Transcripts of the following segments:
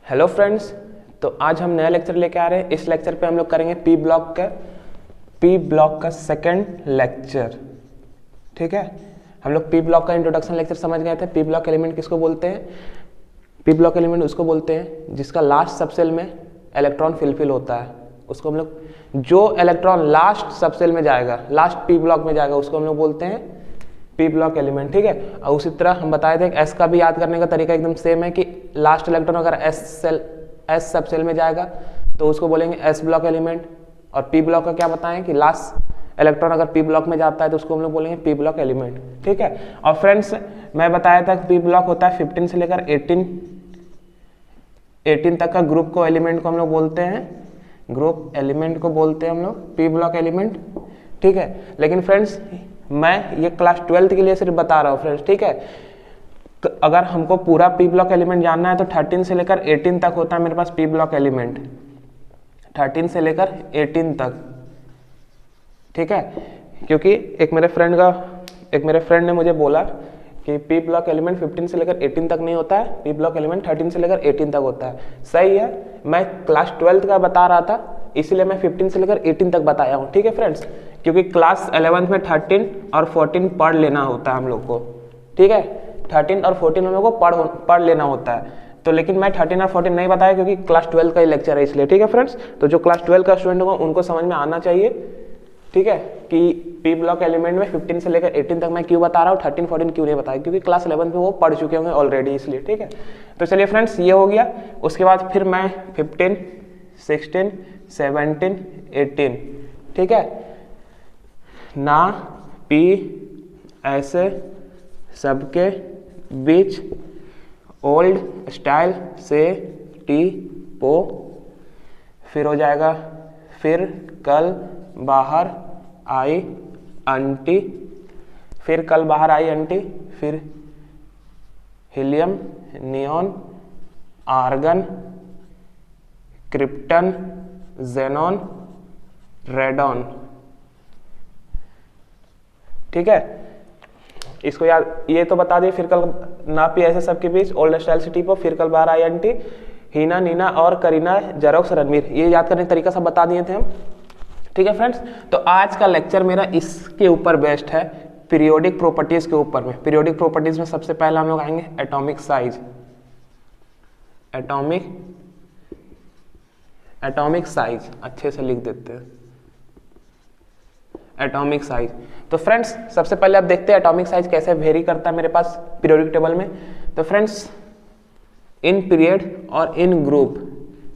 Hello friends, तो आज हम नया लेक्चर लेके आ रहे हैं। इस लेक्चर पे हम लोग करेंगे पी ब्लॉक का सेकंड लेक्चर। ठीक है, हम लोग पी ब्लॉक का इंट्रोडक्शन लेक्चर समझ गए थे। पी ब्लॉक एलिमेंट किसको बोलते हैं? पी ब्लॉक एलिमेंट उसको बोलते हैं जिसका लास्ट सबसेल में इलेक्ट्रॉन फिल होता है। उसको हम लोग, जो इलेक्ट्रॉन लास्ट सबसेल में जाएगा, लास्ट पी ब्लॉक में जाएगा, उसको हम लोग बोलते हैं पी ब्लॉक एलिमेंट। ठीक है, और उसी तरह हम बताए थे एस का भी याद करने का तरीका एकदम सेम है कि लास्ट इलेक्ट्रॉन अगर एस सब सेल में जाएगा तो उसको बोलेंगे एस ब्लॉक एलिमेंट। और पी ब्लॉक का क्या बताएं कि लास्ट इलेक्ट्रॉन अगर पी ब्लॉक में जाता है तो उसको हम लोग बोलेंगे पी ब्लॉक एलिमेंट। ठीक है, और फ्रेंड्स मैं बताया था पी ब्लॉक होता है 15 से लेकर 18 तक का ग्रुप को एलिमेंट को हम लोग बोलते हैं, ग्रुप एलिमेंट को बोलते हैं हम लोग पी ब्लॉक एलिमेंट। ठीक है, लेकिन फ्रेंड्स मैं ये क्लास 12th के लिए सिर्फ बता रहा हूँ फ्रेंड्स। ठीक है, तो अगर हमको पूरा पी ब्लॉक एलिमेंट जानना है तो 13 से लेकर 18 तक होता है मेरे पास पी ब्लॉक एलिमेंट, 13 से लेकर 18 तक। ठीक है, क्योंकि एक मेरे फ्रेंड ने मुझे बोला कि पी ब्लॉक एलिमेंट 15 से लेकर 18 तक नहीं होता है, पी ब्लॉक एलिमेंट 13 से लेकर 18 तक होता है। सही है, मैं क्लास 12th का बता रहा था इसलिए मैं 15 से लेकर 18 तक बताया हूँ। ठीक है फ्रेंड्स, क्योंकि क्लास 11th में 13 और 14 पढ़ लेना होता है हम लोग को। ठीक है, 13 और 14 हम लोग को पढ़ लेना होता है। तो लेकिन मैं 13 और 14 नहीं बताया क्योंकि क्लास 12 का ही लेक्चर है इसलिए। ठीक है फ्रेंड्स, तो जो क्लास 12 का स्टूडेंट होगा उनको समझ में आना चाहिए। ठीक है, कि पी ब्लॉक एलिमेंट में 15 से लेकर 18 तक मैं क्यों बता रहा हूँ, 13 14 क्यों नहीं बताया, क्योंकि क्लास 11 में वो पढ़ चुके होंगे ऑलरेडी इसलिए। ठीक है, तो चलिए फ्रेंड्स ये हो गया। उसके बाद फिर मैं 15 16 17 18, ठीक है, ना पी ऐसे सबके बीच ओल्ड स्टाइल से टी पो, फिर हो जाएगा फिर कल बाहर आई आंटी, फिर कल बाहर आई आंटी, फिर helium neon argon krypton xenon radon. ठीक है, इसको याद, ये तो बता दिए। फिर कल नापी ऐसे सबके बीच ओल्ड स्टाइल सिटी पर, फिर कल बाहर आई आंटी, हीना नीना और करीना जेरोक्स रणवीर, ये याद करने का तरीका सब बता दिए थे हम। ठीक है फ्रेंड्स, तो आज का लेक्चर मेरा इसके ऊपर बेस्ड है, पीरियोडिक प्रॉपर्टीज के ऊपर में। पीरियोडिक प्रॉपर्टीज में सबसे पहले हम लोग आएंगे एटॉमिक साइज। एटॉमिक साइज अच्छे से लिख देते हैं, एटॉमिक साइज। तो फ्रेंड्स सबसे पहले आप देखते हैं एटॉमिक साइज कैसे वेरी करता है मेरे पास पीरियोडिक टेबल में। तो फ्रेंड्स इन पीरियड और इन ग्रुप,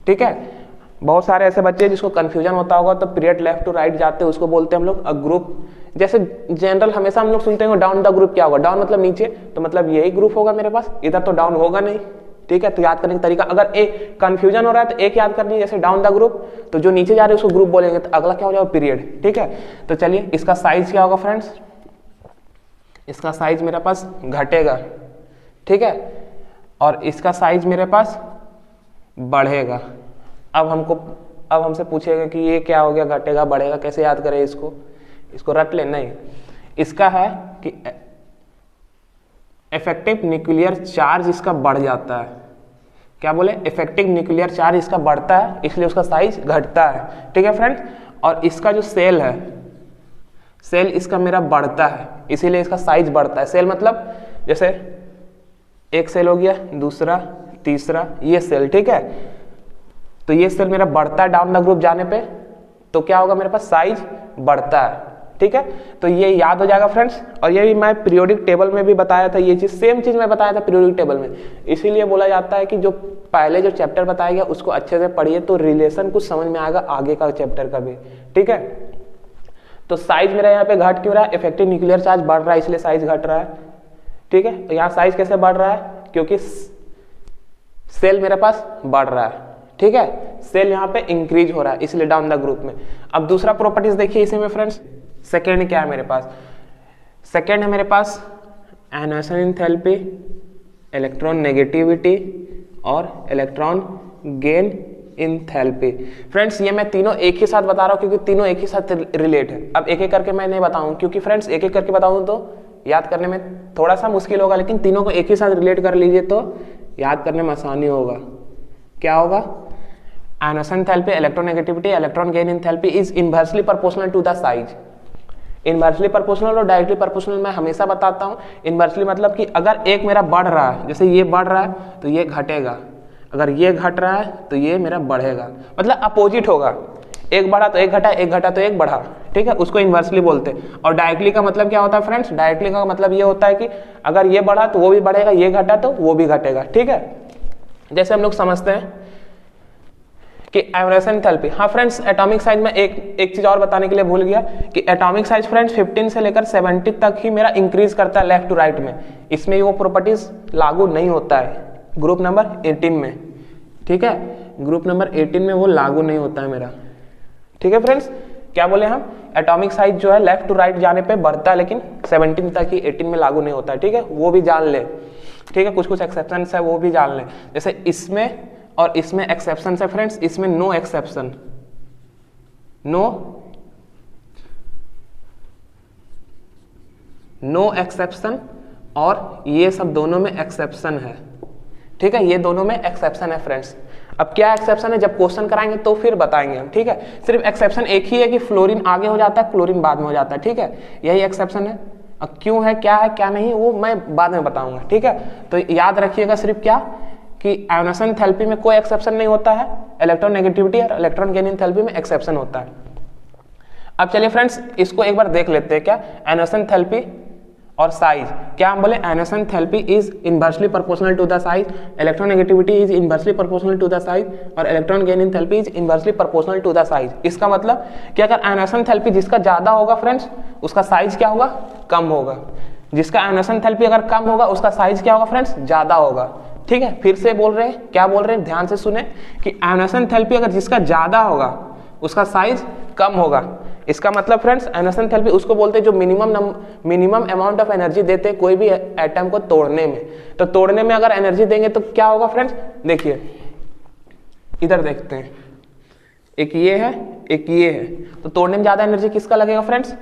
ठीक है, बहुत सारे ऐसे बच्चे जिसको कंफ्यूजन होता होगा, तो पीरियड लेफ्ट टू राइट जाते हैं उसको बोलते हैं हम लोग अ ग्रुप। जैसे जनरल हमेशा हम लोग सुनते हैं डाउन द ग्रुप, क्या होगा डाउन मतलब नीचे, तो मतलब यही ग्रुप होगा मेरे पास, इधर तो डाउन होगा नहीं। ठीक है, तो याद करने का तरीका, अगर एक कंफ्यूजन हो रहा है तो एक याद करनी, जैसे डाउन द ग्रुप, तो जो नीचे जा रहे हैं उसको ग्रुप बोलेंगे, तो अगला क्या हो जाएगा पीरियड। ठीक है, तो चलिए इसका साइज क्या होगा फ्रेंड्स, इसका साइज मेरे पास घटेगा। ठीक है, और इसका साइज मेरे पास बढ़ेगा। अब हमसे पूछेगा कि ये क्या हो गया, घटेगा बढ़ेगा, कैसे याद करें इसको रट ले, नहीं। इसका है कि इफेक्टिव न्यूक्लियर चार्ज इसका बढ़ जाता है। क्या बोले, इफेक्टिव न्यूक्लियर चार्ज इसका बढ़ता है इसलिए उसका साइज घटता है। ठीक है फ्रेंड्स, और इसका जो सेल है, सेल इसका मेरा बढ़ता है इसीलिए इसका साइज बढ़ता है। सेल मतलब जैसे एक सेल हो गया, दूसरा, तीसरा, ये सेल। ठीक है, तो ये सेल मेरा बढ़ता है डाउन द ग्रुप जाने पे, तो क्या होगा मेरे पास साइज बढ़ता है। ठीक है, तो ये याद हो जाएगा फ्रेंड्स। और ये भी मैं पीरियोडिक टेबल में भी बताया था, ये चीज सेम चीज मैं बताया था पीरियोडिक टेबल में। इसीलिए बोला जाता है कि जो पहले जो चैप्टर बताया गया उसको अच्छे से पढ़िए तो रिलेशन कुछ समझ में आएगा आगे का चैप्टर का भी। ठीक है, तो साइज मेरा यहाँ पे घट क्यों रहा है, इफेक्टिव न्यूक्लियर चार्ज बढ़ रहा है इसलिए साइज घट रहा है। ठीक है, तो यहाँ साइज कैसे बढ़ रहा है, क्योंकि सेल मेरे पास बढ़ रहा है। ठीक है, सेल यहाँ पे इंक्रीज हो रहा है इसलिए डाउन द ग्रुप में। अब दूसरा प्रॉपर्टीज देखिए इसी में फ्रेंड्स। सेकेंड क्या है मेरे पास, सेकेंड है मेरे पास एनर्जी एंथैल्पी, इलेक्ट्रॉन नेगेटिविटी और इलेक्ट्रॉन गेन एंथैल्पी। फ्रेंड्स ये मैं तीनों एक ही साथ बता रहा हूँ क्योंकि तीनों एक ही साथ रिलेट है। अब एक एक करके मैं नहीं बताऊँ क्योंकि फ्रेंड्स एक एक करके बताऊँ तो याद करने में थोड़ा सा मुश्किल होगा, लेकिन तीनों को एक ही साथ रिलेट कर लीजिए तो याद करने में आसानी होगा। क्या होगा, ionisation enthalpy, electronegativity, electron gain enthalpy is inversely proportional to the size. Inversely proportional और डायरेक्टली प्रोपोर्शनल मैं हमेशा बताता हूँ। इनवर्सली मतलब कि अगर एक मेरा बढ़ रहा है, जैसे ये बढ़ रहा है तो ये घटेगा, अगर ये घट रहा है तो ये मेरा बढ़ेगा, मतलब अपोजिट होगा। एक बढ़ा तो एक घटा, एक घटा तो एक बढ़ा, ठीक है, उसको इन्वर्सली बोलते हैं। और डायरेक्टली का मतलब क्या होता है फ्रेंड्स, डायरेक्टली का मतलब ये होता है कि अगर ये बढ़ा तो वो भी बढ़ेगा, ये घटा तो वो भी घटेगा, ठीक है। जैसे हम लोग समझते हैं कि आयोनाइजेशन एंथैल्पी, हाँ फ्रेंड्स एटॉमिक साइज में एक चीज और बताने के लिए भूल गया कि एटॉमिक साइज फ्रेंड्स 15 से लेकर 70 तक ही मेरा इंक्रीज करता है लेफ्ट टू राइट में, इसमें वो प्रॉपर्टीज लागू नहीं होता है ग्रुप नंबर 18 में, ठीक है, ग्रुप नंबर 18 में वो लागू नहीं होता है मेरा, ठीक है फ्रेंड्स। क्या बोले हम, एटॉमिक साइज जो है लेफ्ट टू राइट जाने पे बढ़ता है, लेकिन 17 तक ही 18 में लागू नहीं होता है, ठीक है, वो भी जान ले, ठीक है, कुछ कुछ एक्सेप्शंस है वो भी जान ले। जैसे इसमें और इसमें एक्सेप्शन है फ्रेंड्स, इसमें नो एक्सेप्शन, नो एक्सेप्शन, और ये सब दोनों में एक्सेप्शन है, ठीक है, ये दोनों में एक्सेप्शन है फ्रेंड्स। अब क्या एक्सेप्शन है, जब क्वेश्चन कराएंगे तो फिर बताएंगे हम, ठीक है। सिर्फ एक्सेप्शन एक ही है कि फ्लोरीन आगे हो जाता है, क्लोरीन बाद में हो जाता है, ठीक है, यही एक्सेप्शन है। अब क्यों है क्या नहीं, वो मैं बाद में बताऊंगा, ठीक है। तो याद रखिएगा सिर्फ क्या कि आयोनाइजेशन एंथैल्पी में कोई एक्सेप्शन नहीं होता है, इलेक्ट्रोनेगेटिविटी और इलेक्ट्रॉन गेन एंथैल्पी में एक्सेप्शन होता है। अब चलिए फ्रेंड्स इसको एक बार देख लेते हैं, क्या आयोनाइजेशन एंथैल्पी और साइज, क्या हम बोले ionization enthalpy is inversely proportional to the size, electronegativity is inversely proportional to the size, और electron gain enthalpy is inversely proportional to the size. इसका मतलब कि अगर आयोनाइजेशन एंथैल्पी जिसका ज्यादा होगा फ्रेंड्स उसका साइज क्या होगा, कम होगा, जिसका आयोनाइजेशन एंथैल्पी अगर कम होगा उसका साइज क्या होगा फ्रेंड्स, ज्यादा होगा, ठीक है। फिर से बोल रहे हैं, क्या बोल रहे हैं, ध्यान से सुने कि आयोनाइजेशन एंथैल्पी अगर जिसका ज्यादा होगा उसका साइज कम होगा। इसका मतलब फ्रेंड्स आयोनाइजेशन एंथैल्पी उसको बोलते हैं जो मिनिमम अमाउंट ऑफ एनर्जी देते हैं कोई भी एटम को तोड़ने में। तो तोड़ने में अगर एनर्जी देंगे तो क्या होगा फ्रेंड्स, देखिए इधर देखते हैं, एक ये है एक ये है, तो तोड़ने में ज्यादा एनर्जी किसका लगेगा फ्रेंड्स,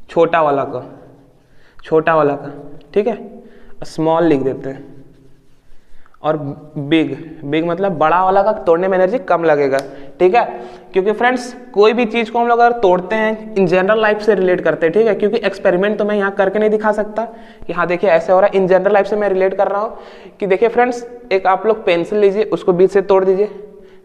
छोटा वाला का, ठीक है, स्मॉल लिख देते हैं, और बिग मतलब बड़ा वाला का तोड़ने में एनर्जी कम लगेगा, ठीक है। क्योंकि फ्रेंड्स कोई भी चीज को हम लोग अगर तोड़ते हैं इन जनरल लाइफ से रिलेट करते हैं, ठीक है, क्योंकि एक्सपेरिमेंट तो मैं यहाँ करके नहीं दिखा सकता कि हाँ देखिए ऐसे हो रहा है, इन जनरल लाइफ से मैं रिलेट कर रहा हूँ कि देखिए फ्रेंड्स एक आप लोग पेंसिल लीजिए, उसको बीच से तोड़ दीजिए,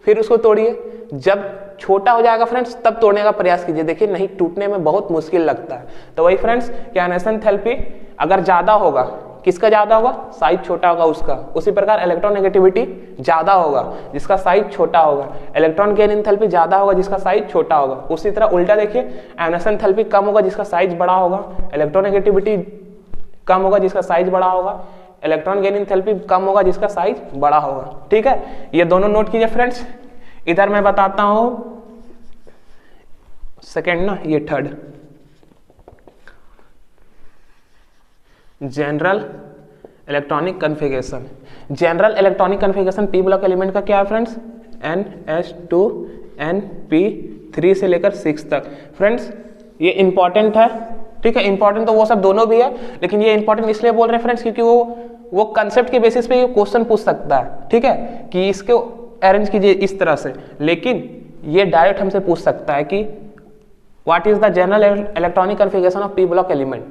फिर उसको तोड़िए, जब छोटा हो जाएगा फ्रेंड्स तब तोड़ने का प्रयास कीजिए, देखिए नहीं टूटने में बहुत मुश्किल लगता है। तो वही फ्रेंड्स कि आयोनाइजेशन एंथैल्पी अगर ज्यादा होगा, किसका ज्यादा होगा, साइज छोटा होगा उसका, उसी प्रकार इलेक्ट्रोनेगेटिविटी ज्यादा होगा जिसका साइज छोटा होगा, इलेक्ट्रॉन गेन एंथैल्पी ज्यादा होगा जिसका साइज छोटा होगा। उसी तरह उल्टा देखिए आयोनाइजेशन एंथैल्पी कम होगा जिसका साइज बड़ा होगा, इलेक्ट्रोनेगेटिविटी कम होगा जिसका साइज बड़ा होगा, इलेक्ट्रॉन गेन एंथैल्पी कम होगा जिसका साइज बड़ा होगा, ठीक है। ये दोनों नोट कीजिए फ्रेंड्स। इधर मैं बताता हूं सेकेंड ना, ये third, general electronic configuration. General electronic configuration P block element का क्या है फ्रेंड्स, NS2 NP3 से लेकर 6 तक। फ्रेंड्स ये इंपॉर्टेंट है, ठीक है, इंपॉर्टेंट तो वो सब दोनों भी है, लेकिन ये इंपॉर्टेंट इसलिए बोल रहे हैं फ्रेंड्स क्योंकि वो कंसेप्ट के बेसिस पे क्वेश्चन पूछ सकता है, ठीक है, कि इसको अरेंज कीजिए इस तरह से, लेकिन ये डायरेक्ट हमसे पूछ सकता है कि what is the general electronic configuration of P block element,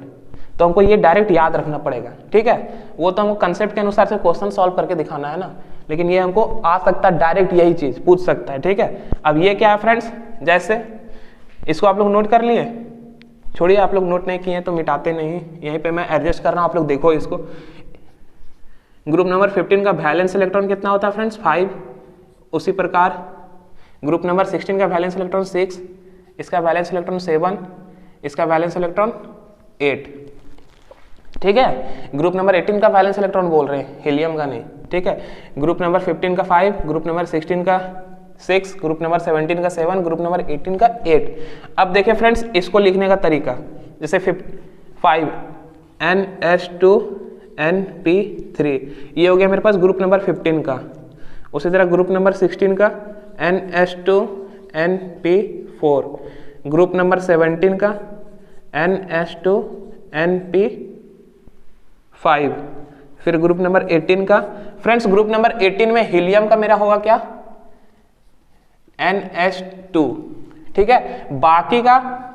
तो हमको ये डायरेक्ट याद रखना पड़ेगा, ठीक है। वो तो हमको कंसेप्ट के अनुसार से क्वेश्चन सॉल्व करके दिखाना है ना, लेकिन ये हमको आ सकता है डायरेक्ट, यही चीज पूछ सकता है, ठीक है। अब ये क्या है फ्रेंड्स, जैसे इसको आप लोग नोट कर लिए, छोड़िए आप लोग नोट नहीं किए तो मिटाते नहीं, यहीं पे मैं एडजस्ट कर रहा हूँ, आप लोग देखो इसको। ग्रुप नंबर 15 का वैलेंस इलेक्ट्रॉन कितना होता है फ्रेंड्स, 5। उसी प्रकार ग्रुप नंबर 16 का वैलेंस इलेक्ट्रॉन 6, इसका वैलेंस इलेक्ट्रॉन 7, इसका वैलेंस इलेक्ट्रॉन 8, ठीक है। ग्रुप नंबर 18 का वैलेंस इलेक्ट्रॉन बोल रहे हैं, हीलियम का नहीं, ठीक है। ग्रुप नंबर 15 का 5, ग्रुप नंबर 16 का 6, ग्रुप नंबर 17 का 7, ग्रुप नंबर 18 का 8। अब देखिए फ्रेंड्स इसको लिखने का तरीका, जैसे 5 NS2 NP3, ये हो गया मेरे पास ग्रुप नंबर 15 का। उसी तरह ग्रुप नंबर 16 का NS2 NP4, ग्रुप नंबर 17 का NS2 NP5, फिर ग्रुप नंबर 18 का फ्रेंड्स, ग्रुप नंबर 18 में हीलियम का मेरा होगा क्या, NH2, ठीक है। बाकी का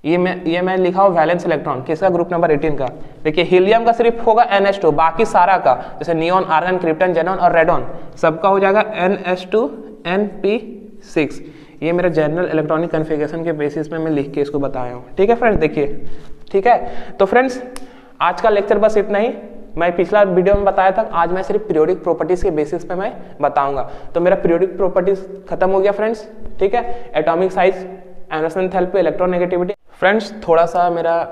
ये मैं लिखा हूं वैलेंस इलेक्ट्रॉन, किसका, ग्रुप नंबर 18 का। देखिए हीलियम का सिर्फ होगा NH2, बाकी सारा का जैसे नियॉन, आर्गन, क्रिप्टन, जेनॉन और रेडॉन सबका हो जाएगा NH2 NP6। ये मेरे जनरल इलेक्ट्रॉनिक कॉन्फ़िगरेशन के बेसिस पे मैं लिख के इसको बताया हूँ, ठीक है फ्रेंड्स। देखिए ठीक है, तो फ्रेंड्स आज का लेक्चर बस इतना ही। मैं पिछला वीडियो में बताया था, आज मैं सिर्फ पीरियोडिक प्रॉपर्टीज के बेसिस पे मैं बताऊंगा। तो मेरा पीरियोडिक प्रॉपर्टीज खत्म हो गया फ्रेंड्स, ठीक है। Atomic size, energy enthalpy, electronegativity. Friends थोड़ा सा मेरा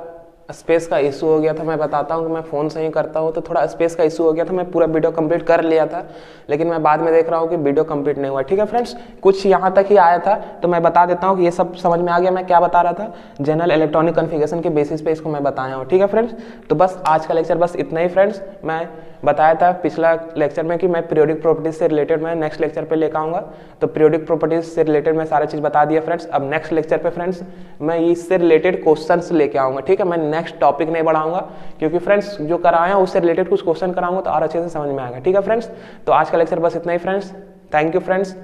स्पेस का इशू हो गया था, मैं बताता हूँ कि मैं फ़ोन से ही करता हूँ, तो थोड़ा स्पेस का इशू हो गया था। मैं पूरा वीडियो कंप्लीट कर लिया था, लेकिन मैं बाद में देख रहा हूँ कि वीडियो कंप्लीट नहीं हुआ, ठीक है फ्रेंड्स। कुछ यहाँ तक ही आया था, तो मैं बता देता हूँ कि ये सब समझ में आ गया मैं क्या बता रहा था। जनरल इलेक्ट्रॉनिक कॉन्फ़िगरेशन के बेसिस पे इसको मैं बताया हूँ, ठीक है फ्रेंड्स। तो बस आज का लेक्चर बस इतना ही फ्रेंड्स। मैं बताया था पिछला लेक्चर में कि मैं पीरियोडिक प्रॉपर्टीज से रिलेटेड मैं नेक्स्ट लेक्चर पे लेकर आऊँगा, तो पीरियोडिक प्रॉपर्टीज से रिलेटेड मैं सारी चीज़ बता दिया फ्रेंड्स। अब नेक्स्ट लेक्चर पे फ्रेंड्स मैं इससे रिलेटेड क्वेश्चंस लेके आऊँगा, ठीक है। मैं नेक्स्ट टॉपिक नहीं बढ़ाऊंगा, क्योंकि फ्रेंड्स जो कराया उससे रिलेटेड कुछ क्वेश्चन कराऊंगा तो और अच्छे से समझ में आएगा, ठीक है फ्रेंड्स। तो आज का लेक्चर बस इतना ही फ्रेंड्स। Thank you friends.